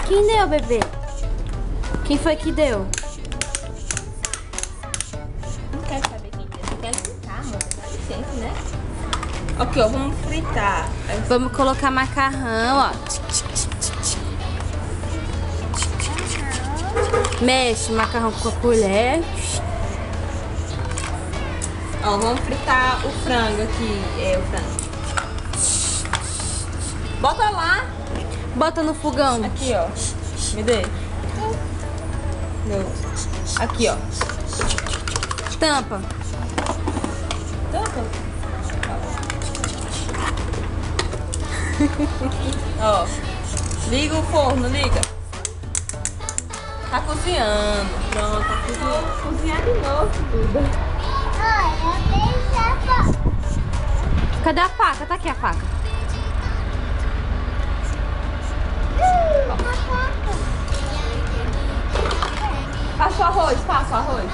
Quem deu, bebê? Quem foi que deu? Não quero saber quem deu. Você quer brincar, amor? Dá licença, né? Aqui, ó. Vamos fritar. Vamos colocar macarrão, ó. Mexe o macarrão com a colher. Ó, vamos fritar o frango aqui. É, o frango. Bota lá. Bota no fogão. Aqui, ó. Me dê. Meu. Aqui, ó. Tampa. Tampa. Ó. Liga o forno, liga. Tá cozinhando. Pronto, tá cozinhando. Cozinhar de novo, Duda. Cadê a faca? Tá aqui a faca. Passa o arroz, passa o arroz.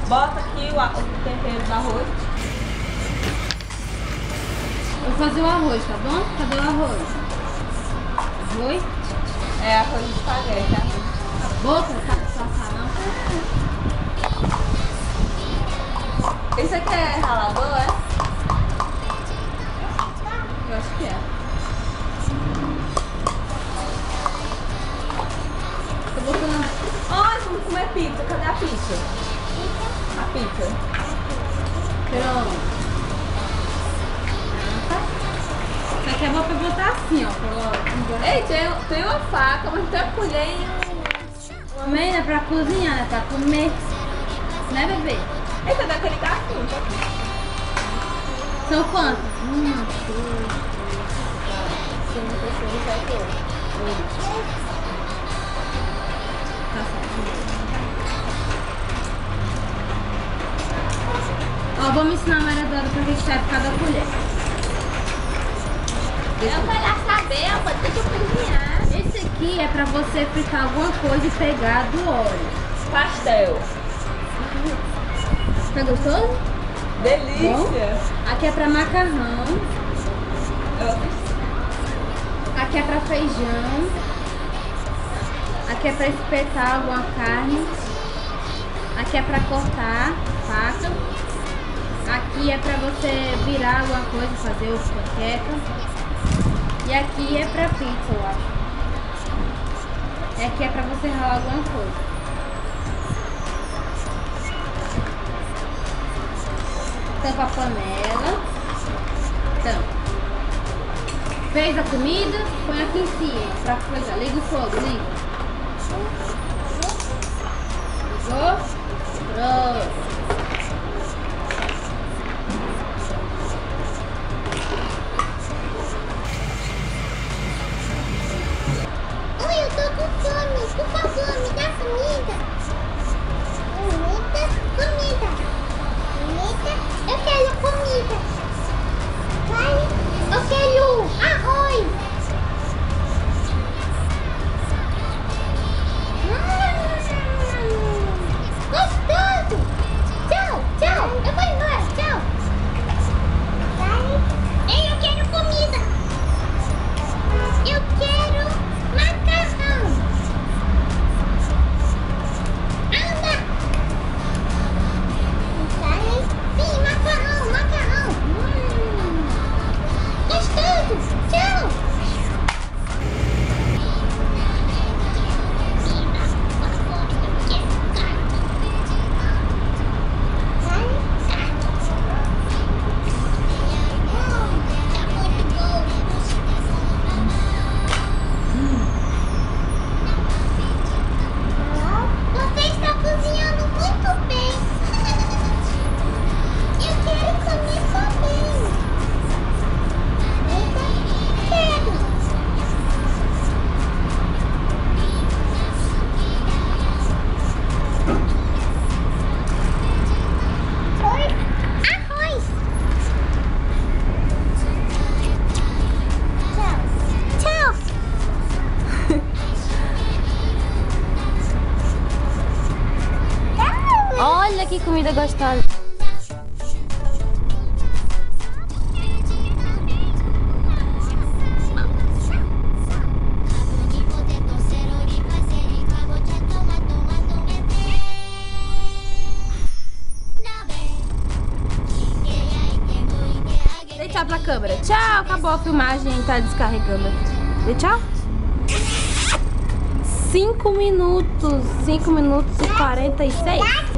Bota aqui o tempero do arroz. Vou fazer o arroz, tá bom? Cadê o arroz? Arroz? É arroz de espaguete, arroz. A boca tá com safra, não? Esse aqui é ralador, é? Eu acho que é. Tô botando... Ai, vamos comer pizza. Cadê a pizza? A pizza. Pronto. Isso aqui é bom pra botar assim, ó. Ei, tem uma faca, mas tem uma colher e Também é pra cozinhar, é pra comer. Né, bebê? Eita, daquele garfinho. São quantos? 1, 2, 3, 4, 5, 6, 7, 8. Tá certo. Ó, vamos ensinar a Maria Dora pra que serve cada colher. Eu quero saber, amor, deixa eu cozinhar. Esse aqui é pra você fritar alguma coisa e pegar do óleo. Pastel. Tá gostoso? Delícia. Aqui é pra macarrão. Aqui é pra feijão. Aqui é pra espetar alguma carne. Aqui é pra cortar, faca. Aqui é pra você virar alguma coisa, fazer os panqueca. E aqui é pra pizza, eu acho. E aqui é pra você ralar alguma coisa. Tampa a panela. Tampa. Fez a comida, põe aqui em cima pra coisar. Liga o fogo, liga. Ligou? Pronto. Oi, eu tô com fome. Por favor, me dá comida. Comida. Eu quero comida. Vai. Eu quero arroz. Olha que comida gostosa. Dê tchau pra câmera. Tchau, acabou a filmagem, tá descarregando. Dê tchau. 5 minutos e 46.